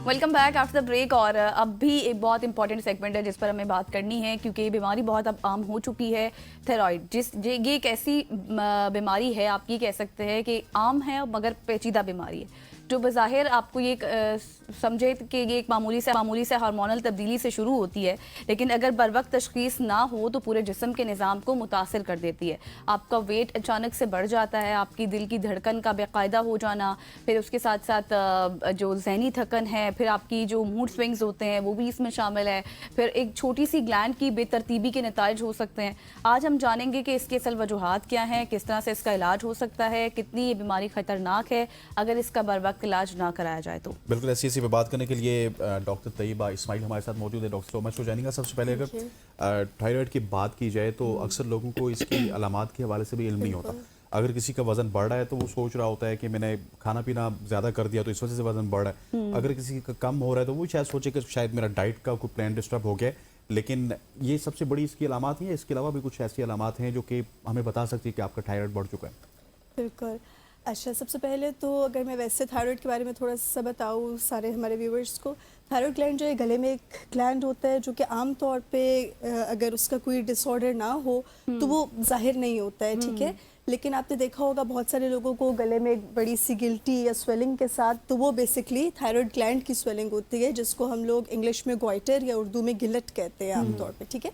Welcome back after the break. और अब भी एक बहुत इंपॉर्टेंट सेगमेंट है जिस पर हमें बात करनी है, क्योंकि ये बीमारी बहुत अब आम हो चुकी है, थायराइड। ये एक ऐसी बीमारी है, आप ये कह सकते हैं कि आम है मगर पेचीदा बीमारी है, जो बज़ाहिर आपको ये समझे कि ये एक मामूली से हार्मोनल तब्दीली से शुरू होती है, लेकिन अगर बर वक्त तशख़ीस ना हो तो पूरे जिस्म के निज़ाम को मुतासिर कर देती है। आपका वेट अचानक से बढ़ जाता है, आपकी दिल की धड़कन का बेकायदा हो जाना, फिर उसके साथ साथ जो ज़हनी थकन है, फिर आपकी जो मूड स्विंग्स होते हैं वो भी इसमें शामिल है, फिर एक छोटी सी ग्लैंड की बेतरतीबी के नताइज हो सकते हैं। आज हम जानेंगे कि इसके असल वजूहात क्या हैं, किस तरह से इसका इलाज हो सकता है, कितनी ये बीमारी ख़तरनाक है अगर इसका बर वक्त इलाज ना कराया जाए तो। बिल्कुल ऐसी पे बात करने के लिए डॉक्टर तैयबा इस्माइल हमारे साथ मौजूद है। Doctor so much for joining us. सबसे पहले अगर थायराइड की बात की जाए तो अक्सर लोगों को इसकी अलामात के हवाले से भी इल्म नहीं होता। अगर किसी का वजन बढ़ रहा है तो वो सोच रहा होता है कि मैंने खाना पीना ज़्यादा कर दिया तो इस वजह से वजन बढ़ रहा है। अगर किसी का कम हो रहा है तो वो शायद सोचे कि शायद मेरा डाइट का कोई प्लान डिस्टर्ब हो गया। लेकिन ये सबसे बड़ी इसकी अलामात हैं। इसके अलावा भी कुछ ऐसी अलामात हैं जो कि हमें बता सकती है कि आपका थायराइड बढ़ चुका है। बिल्कुल। अच्छा, सबसे पहले तो अगर मैं वैसे थायराइड के बारे में थोड़ा सा बताऊँ सारे हमारे व्यूवर्स को, थायराइड ग्लैंड जो है गले में एक ग्लैंड होता है जो कि आम तौर पे अगर उसका कोई डिसऑर्डर ना हो तो वो जाहिर नहीं होता है, ठीक है। लेकिन आपने देखा होगा बहुत सारे लोगों को गले में एक बड़ी सी गिल्टी या स्वेलिंग के साथ, तो वो बेसिकली थायराइड ग्लैंड की स्वेलिंग होती है, जिसको हम लोग इंग्लिश में गॉइटर या उर्दू में गिलट कहते हैं आमतौर पर, ठीक है।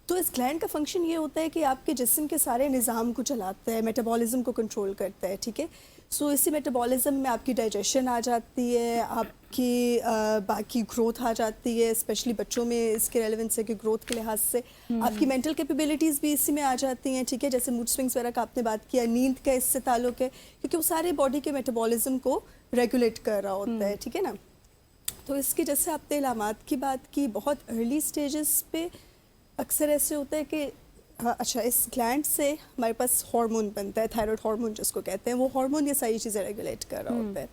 तो इस ग्लैंड का फंक्शन ये होता है कि आपके जिस्म के सारे निज़ाम को चलाता है, मेटाबॉलिज्म को कंट्रोल करता है, ठीक है। सो इसी मेटाबॉलिज्म में आपकी डाइजेशन आ जाती है, आपकी बाकी ग्रोथ आ जाती है, स्पेशली बच्चों में इसके रेलेवेंस है कि ग्रोथ के लिहाज से आपकी मेंटल कैपेबिलिटीज़ भी इसी में आ जाती हैं, ठीक है। जैसे मूड स्विंग्स वगैरह का आपने बात किया, नींद का इससे ताल्लुक है, क्योंकि वो सारे बॉडी के मेटाबॉलिज्म को रेगुलेट कर रहा होता है, ठीक है ना। तो इसकी जैसे आपने इलामात की बात की, बहुत अर्ली स्टेजेस पे अक्सर ऐसे होता है कि अच्छा, इस ग्लैंड से हमारे पास हार्मोन बनता है, थायराइड हार्मोन जिसको कहते हैं, वो हार्मोन ये सारी चीज़ें रेगुलेट कर रहा होता है।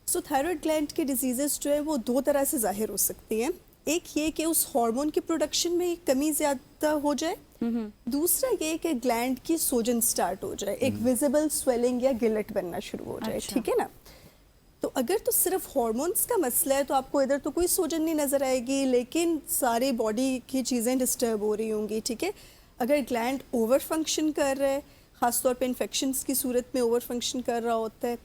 सो थायराइड ग्लैंड के डिजीज़ेस जो है वो दो तरह से ज़ाहिर हो सकती हैं। एक ये कि उस हार्मोन की प्रोडक्शन में कमी ज़्यादा हो जाए, दूसरा ये कि ग्लैंड की सोजन स्टार्ट हो जाए, एक विजिबल स्वेलिंग या गिलट बनना शुरू हो जाए, ठीक है ना। तो अगर तो सिर्फ हार्मोन्स का मसला है तो आपको इधर तो कोई सोजन नहीं नज़र आएगी, लेकिन सारी बॉडी की चीज़ें डिस्टर्ब हो रही होंगी, ठीक है। अगर ग्लैंड ओवर फंक्शन कर रहा है, ख़ासतौर पे इन्फेक्शंस की सूरत में ओवर फंक्शन कर रहा होता है,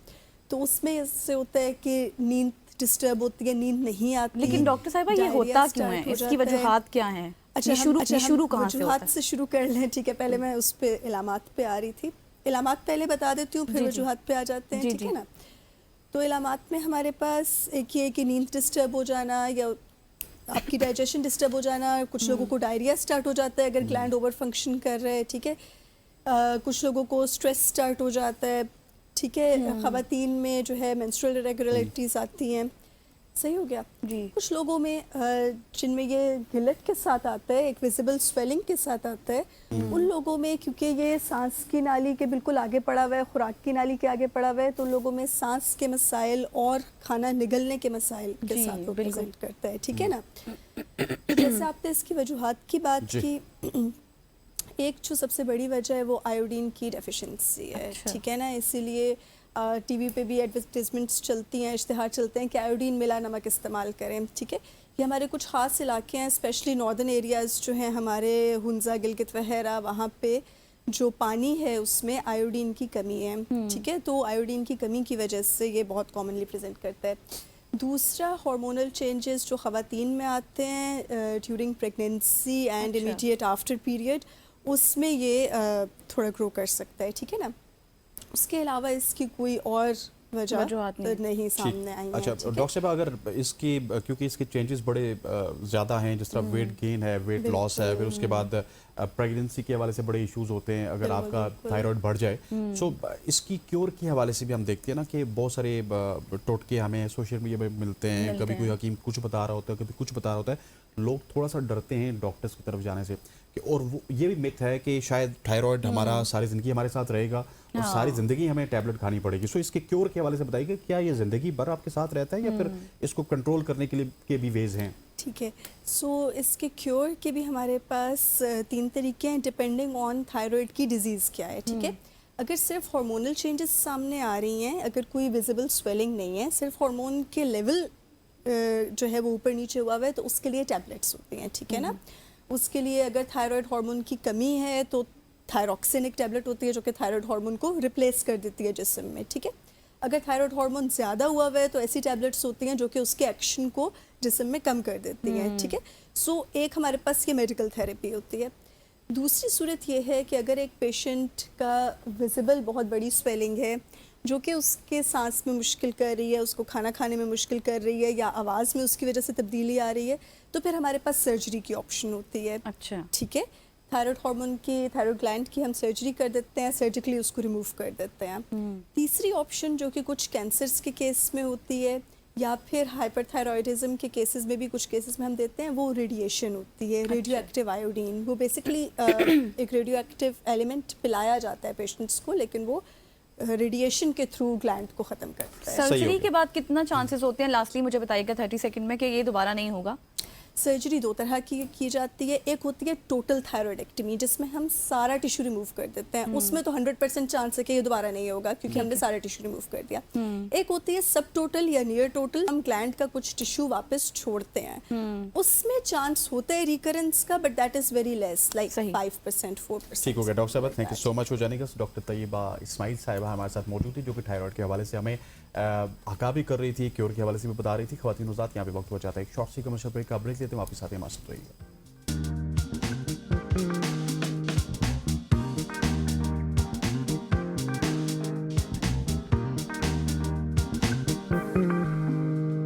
तो उसमें इससे होता है कि नींद डिस्टर्ब होती है, नींद नहीं आती। लेकिन डॉक्टर साहिबा ये होता क्यों है, इसकी वजूहात क्या हैं? अच्छा, शुरू कहाँ से होता है? से शुरू कर लें, ठीक है। पहले मैं उस पे इलामात पे आ रही थी, इलामात पहले बता देती हूँ, फिर वजूहात पे आ जाते हैं, ठीक है ना। तो इलामात में हमारे पास एक ये कि नींद डिस्टर्ब हो जाना या आपकी डाइजेशन डिस्टर्ब हो जाना, कुछ लोगों को डायरिया स्टार्ट हो जाता है अगर ग्लैंड ओवर फंक्शन कर रहा है, ठीक है। कुछ लोगों को स्ट्रेस स्टार्ट हो जाता है, ठीक है। ख़वातीन में जो है मेंस्ट्रुअल इरेगुलरिटीज़ आती हैं, सही हो गया जी। कुछ लोगों में जिनमें ये गिलट के साथ आता है, एक विजिबल स्वेलिंग के साथ आता है, उन लोगों में क्योंकि ये सांस की नाली के बिल्कुल आगे पड़ा हुआ है, खुराक की नाली के आगे पड़ा हुआ है, तो लोगों में सांस के मसाइल और खाना निगलने के मसाइल के साथ वो प्रेजेंट करता है, ठीक है ना। तो जैसे आपने इसकी वजूहात की बात की, एक जो सबसे बड़ी वजह है वो आयोडीन की डेफिशिएंसी है, ठीक है ना। इसीलिए टीवी पे भी एडवर्टाइजमेंट्स चलती हैं, इश्तिहार चलते हैं कि आयोडीन मिला नमक इस्तेमाल करें, ठीक है। ये हमारे कुछ ख़ास इलाके हैं, स्पेशली नॉर्दर्न एरियाज़ जो हैं हमारे, हुंजा, गिलगित वगैरह, वहाँ पे जो पानी है उसमें आयोडीन की कमी है, ठीक है। तो आयोडीन की कमी की वजह से ये बहुत कॉमनली प्रेजेंट करता है। दूसरा, हार्मोनल चेंजेस जो ख़वातीन में आते हैं during pregnancy and immediate after period, उसमें ये थोड़ा ग्रो कर सकता है, ठीक है ना। उसके अलावा इसकी कोई और वजह नहीं सामने आई है। अच्छा डॉक्टर साहब, अगर इसकी क्योंकि इसके चेंजेस बड़े ज़्यादा हैं, जिस तरह वेट गेन है, वेट लॉस है, फिर उसके बाद प्रेगनेंसी के हवाले से बड़े इश्यूज होते हैं अगर आपका थायराइड बढ़ जाए। सो इसकी क्योर के हवाले से भी हम देखते हैं ना कि बहुत सारे टोटके हमें सोशल मीडिया में मिलते हैं। कभी कोई हकीम कुछ बता रहा होता है, कभी कुछ बता रहा होता है। लोग थोड़ा सा डरते हैं डॉक्टर्स की तरफ जाने से, और वो ये भी मिथ है कि शायद थायराइड हमारा सारी ज़िंदगी हमारे साथ रहेगा और सारी ज़िंदगी हमें टैबलेट खानी पड़ेगी। सो इसके क्योर के हवाले से बताइए, क्या ये ज़िंदगी भर आपके साथ रहता है या फिर इसको कंट्रोल करने के लिए के भी वेज हैं? ठीक है, सो इसके क्योर के भी हमारे पास 3 तरीके हैं, डिपेंडिंग ऑन थायराइड की डिजीज़ क्या है, ठीक है। अगर सिर्फ हार्मोनल चेंजेस सामने आ रही हैं, अगर कोई विजिबल स्वेलिंग नहीं है, सिर्फ हार्मोन के लेवल जो है वो ऊपर नीचे हुआ है तो उसके लिए टैबलेट्स होती हैं, ठीक है ना। उसके लिए अगर थायराइड हार्मोन की कमी है तो थायरॉक्सिन एक टैबलेट होती है जो कि थायराइड हार्मोन को रिप्लेस कर देती है जिस्म में, ठीक है। अगर थायराइड हार्मोन ज़्यादा हुआ है तो ऐसी टैबलेट्स होती हैं जो कि उसके एक्शन को जिस्म में कम कर देती हैं, ठीक है। सो एक हमारे पास ये मेडिकल थेरेपी होती है। दूसरी सूरत ये है कि अगर एक पेशेंट का विजिबल बहुत बड़ी स्वेलिंग है जो कि उसके सांस में मुश्किल कर रही है, उसको खाना खाने में मुश्किल कर रही है या आवाज़ में उसकी वजह से तब्दीली आ रही है, तो फिर हमारे पास सर्जरी की ऑप्शन होती है। अच्छा, ठीक है, थायराइड हार्मोन की, थायराइड ग्लैंड की हम सर्जरी कर देते हैं, सर्जिकली उसको रिमूव कर देते हैं। तीसरी ऑप्शन जो कि कुछ कैंसर्स के केस में होती है या फिर हाइपरथायरॉयडिज्म के केसेस में भी कुछ केसेस में हम देते हैं, वो रेडिएशन होती है, रेडियो एक्टिव आयोडीन। वो बेसिकली एक रेडियो एक्टिव एलिमेंट पिलाया जाता है पेशेंट्स को, लेकिन वो रेडिएशन के थ्रू ग्लैंड को ख़त्म करता है। सर्जरी के बाद कितना चांसेस होते हैं, लास्टली मुझे बताइएगा 30 सेकंड में, कि ये दोबारा नहीं होगा? सर्जरी दो तरह की जाती है। एक होती है टोटल थायरॉयडेक्टमी जिसमें हम सारा टिश्यू रिमूव कर देते हैं, उसमें तो 100% चांस है कि ये दोबारा नहीं होगा क्योंकि हमने सारा टिश्यू रिमूव कर दिया। एक होती है सब टोटल या नियर टोटल, हम ग्लैंड का कुछ टिश्यू वापस छोड़ते हैं, उसमें चांस होता है रिकरेंस का, but that is very less, like 5% 4%। ठीक हो गया डॉक्टर साहब, थैंक यू सो मच हो जाने का। डॉक्टर तैयबा इस्माइल साहिबा हमारे साथ मौजूद थी जो कि थायराइड के हवाले से हमें आगाह भी कर रही थी, क्योर के हवाले से भी बता रही थी। ख़वातीन हज़रात, यहाँ पे वक्त हो जाता है एक शॉर्ट सी कमर्शियल ब्रेक का। ब्रेक लेते हैं, वापस आते हैं, हमारे साथ रहिएगा।